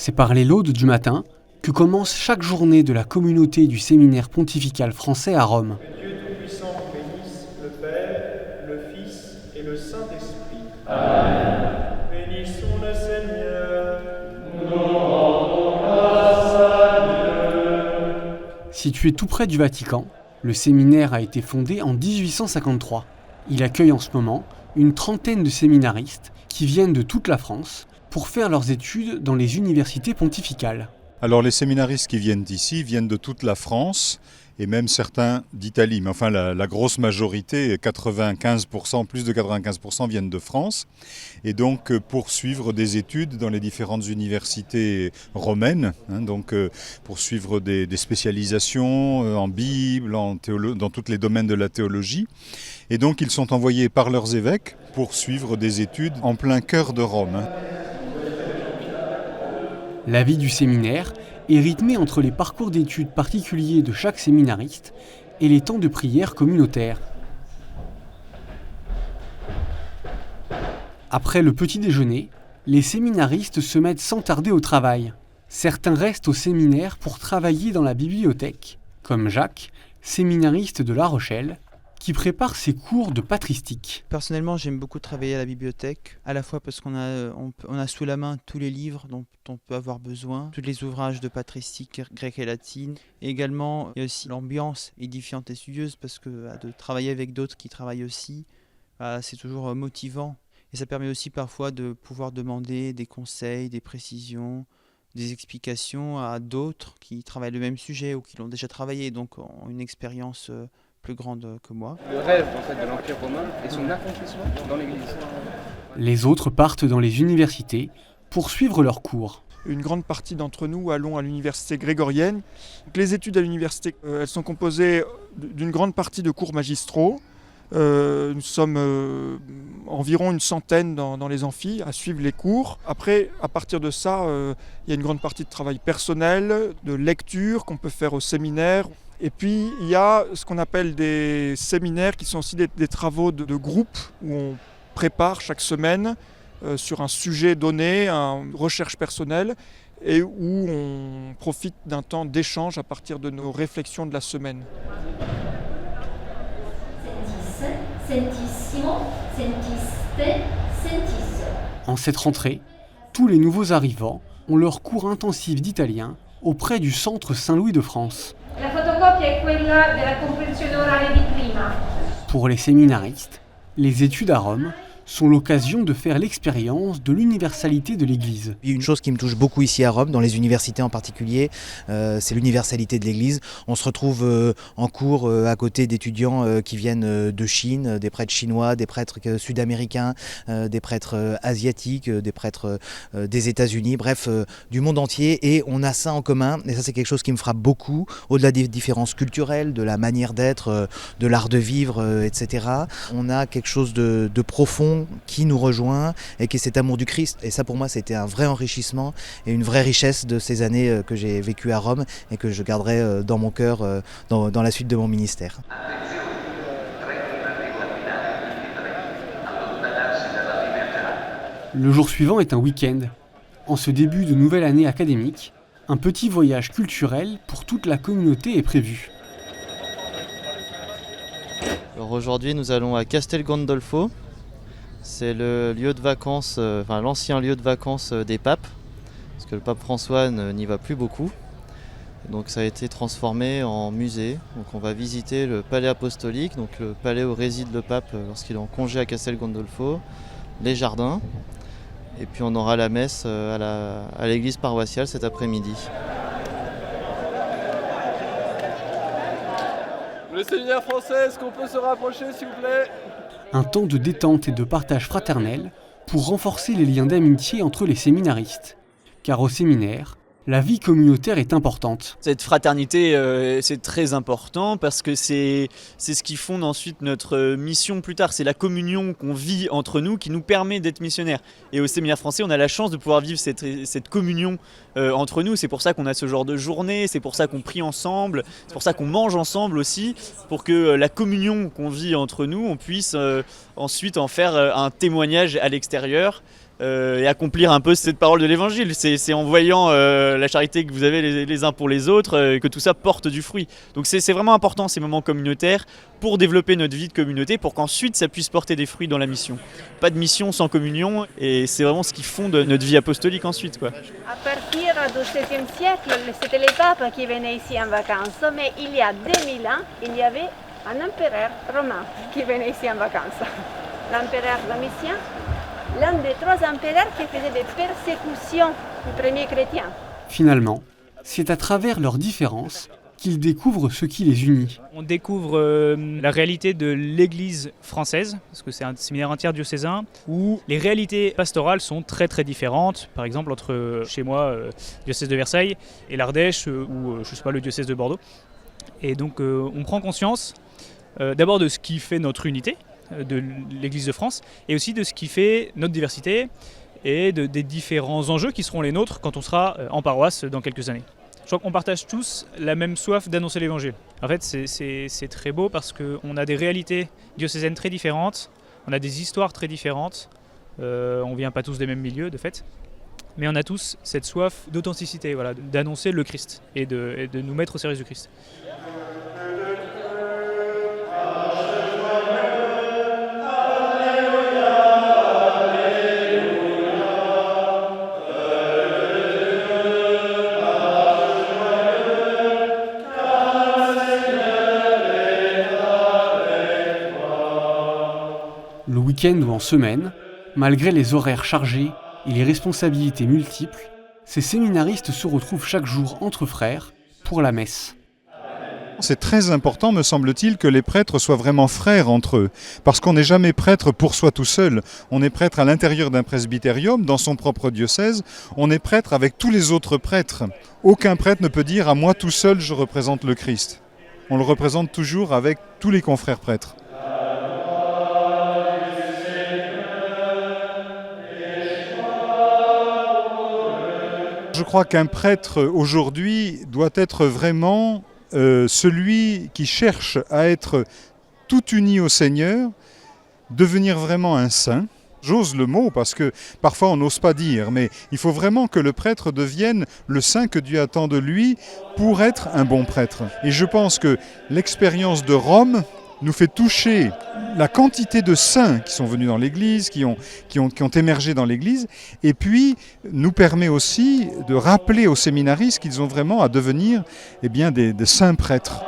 C'est par les laudes du matin que commence chaque journée de la communauté du séminaire pontifical français à Rome. Que Dieu Tout-Puissant bénisse le Père, le Fils et le Saint-Esprit. Amen. Bénissons le Seigneur. Nous rendons grâce à Dieu. Situé tout près du Vatican, le séminaire a été fondé en 1853. Il accueille en ce moment une trentaine de séminaristes qui viennent de toute la France pour faire leurs études dans les universités pontificales. Alors les séminaristes qui viennent d'ici viennent de toute la France et même certains d'Italie. Mais enfin la grosse majorité, 95%, plus de 95% viennent de France. Et donc poursuivre des études dans les différentes universités romaines, donc poursuivre des spécialisations en Bible, dans tous les domaines de la théologie. Et donc ils sont envoyés par leurs évêques pour suivre des études en plein cœur de Rome. La vie du séminaire est rythmée entre les parcours d'études particuliers de chaque séminariste et les temps de prière communautaires. Après le petit déjeuner, les séminaristes se mettent sans tarder au travail. Certains restent au séminaire pour travailler dans la bibliothèque, comme Jacques, séminariste de La Rochelle, qui prépare ses cours de patristique. Personnellement, j'aime beaucoup travailler à la bibliothèque, à la fois parce qu'on a sous la main tous les livres dont on peut avoir besoin, tous les ouvrages de patristique grecque et latine. Et également, il y a aussi l'ambiance édifiante et studieuse, parce que de travailler avec d'autres qui travaillent aussi, c'est toujours motivant. Et ça permet aussi parfois de pouvoir demander des conseils, des précisions, des explications à d'autres qui travaillent le même sujet ou qui l'ont déjà travaillé, donc ont une expérience plus grande que moi. Le rêve de l'Empire romain et son accomplissement dans l'Église. Les autres partent dans les universités pour suivre leurs cours. Une grande partie d'entre nous allons à l'université grégorienne. Donc, les études à l'université, elles sont composées d'une grande partie de cours magistraux. Nous sommes environ une centaine dans les amphis à suivre les cours. Après, à partir de ça, il y a une grande partie de travail personnel, de lecture qu'on peut faire au séminaire. Et puis, il y a ce qu'on appelle des séminaires qui sont aussi des travaux de groupe où on prépare chaque semaine sur un sujet donné, une recherche personnelle et où on profite d'un temps d'échange à partir de nos réflexions de la semaine. En cette rentrée, tous les nouveaux arrivants ont leur cours intensif d'italien auprès du Centre Saint-Louis de France. La fotocopia è quella della comprensione orale di prima. Pour les séminaristes, les études à Rome sont l'occasion de faire l'expérience de l'universalité de l'Église. Une chose qui me touche beaucoup ici à Rome, dans les universités en particulier, c'est l'universalité de l'Église. On se retrouve en cours à côté d'étudiants qui viennent de Chine, des prêtres chinois, des prêtres sud-américains, des prêtres asiatiques, des prêtres des États-Unis, bref, du monde entier. Et on a ça en commun, et ça c'est quelque chose qui me frappe beaucoup, au-delà des différences culturelles, de la manière d'être, de l'art de vivre, etc. On a quelque chose de profond qui nous rejoint et qui est cet amour du Christ. Et ça pour moi c'était un vrai enrichissement et une vraie richesse de ces années que j'ai vécues à Rome et que je garderai dans mon cœur dans la suite de mon ministère. Le jour suivant est un week-end. En ce début de nouvelle année académique, un petit voyage culturel pour toute la communauté est prévu. Alors aujourd'hui nous allons à Castel Gandolfo. C'est le lieu de vacances, l'ancien lieu de vacances des papes, parce que le pape François n'y va plus beaucoup. Donc ça a été transformé en musée. Donc on va visiter le palais apostolique, donc le palais où réside le pape lorsqu'il est en congé à Castel Gandolfo, les jardins, et puis on aura la messe à l'église paroissiale cet après-midi. Le séminaire français, est-ce qu'on peut se rapprocher s'il vous plaît ? Un temps de détente et de partage fraternel pour renforcer les liens d'amitié entre les séminaristes. Car au séminaire, la vie communautaire est importante. Cette fraternité, c'est très important parce que c'est ce qui fonde ensuite notre mission plus tard. C'est la communion qu'on vit entre nous qui nous permet d'être missionnaires. Et au séminaire français, on a la chance de pouvoir vivre cette communion entre nous. C'est pour ça qu'on a ce genre de journée, c'est pour ça qu'on prie ensemble, c'est pour ça qu'on mange ensemble aussi, pour que la communion qu'on vit entre nous, on puisse ensuite en faire un témoignage à l'extérieur. et accomplir un peu cette parole de l'évangile. C'est en voyant la charité que vous avez les uns pour les autres que tout ça porte du fruit. Donc c'est vraiment important ces moments communautaires pour développer notre vie de communauté, pour qu'ensuite ça puisse porter des fruits dans la mission. Pas de mission sans communion, et c'est vraiment ce qui fonde notre vie apostolique ensuite, quoi. À partir du XVIIe siècle, c'était les papes qui venaient ici en vacances, mais il y a 2000 ans, il y avait un empereur romain qui venait ici en vacances. L'empereur Domitien, l'un des 3 empereurs qui faisait des persécutions des premiers chrétiens. Finalement, c'est à travers leurs différences qu'ils découvrent ce qui les unit. On découvre la réalité de l'Église française, parce que c'est un séminaire interdiocésain, où les réalités pastorales sont très très différentes. Par exemple, entre chez moi, diocèse de Versailles, et l'Ardèche, ou je sais pas, le diocèse de Bordeaux. Et donc on prend conscience d'abord de ce qui fait notre unité, de l'Église de France, et aussi de ce qui fait notre diversité, et des différents enjeux qui seront les nôtres quand on sera en paroisse dans quelques années. Je crois qu'on partage tous la même soif d'annoncer l'Évangile. En fait, c'est très beau parce qu'on a des réalités diocésaines très différentes, on a des histoires très différentes, on ne vient pas tous des mêmes milieux de fait, mais on a tous cette soif d'authenticité, voilà, d'annoncer le Christ et de nous mettre au service du Christ. Le week-end ou en semaine, malgré les horaires chargés et les responsabilités multiples, ces séminaristes se retrouvent chaque jour entre frères pour la messe. C'est très important, me semble-t-il, que les prêtres soient vraiment frères entre eux, parce qu'on n'est jamais prêtre pour soi tout seul. On est prêtre à l'intérieur d'un presbytérium, dans son propre diocèse. On est prêtre avec tous les autres prêtres. Aucun prêtre ne peut dire « à moi tout seul, je représente le Christ ». On le représente toujours avec tous les confrères prêtres. Je crois qu'un prêtre aujourd'hui doit être vraiment celui qui cherche à être tout uni au Seigneur, devenir vraiment un saint. J'ose le mot parce que parfois on n'ose pas dire, mais il faut vraiment que le prêtre devienne le saint que Dieu attend de lui pour être un bon prêtre. Et je pense que l'expérience de Rome nous fait toucher la quantité de saints qui sont venus dans l'Église, qui ont émergé dans l'Église, et puis nous permet aussi de rappeler aux séminaristes qu'ils ont vraiment à devenir des saints prêtres.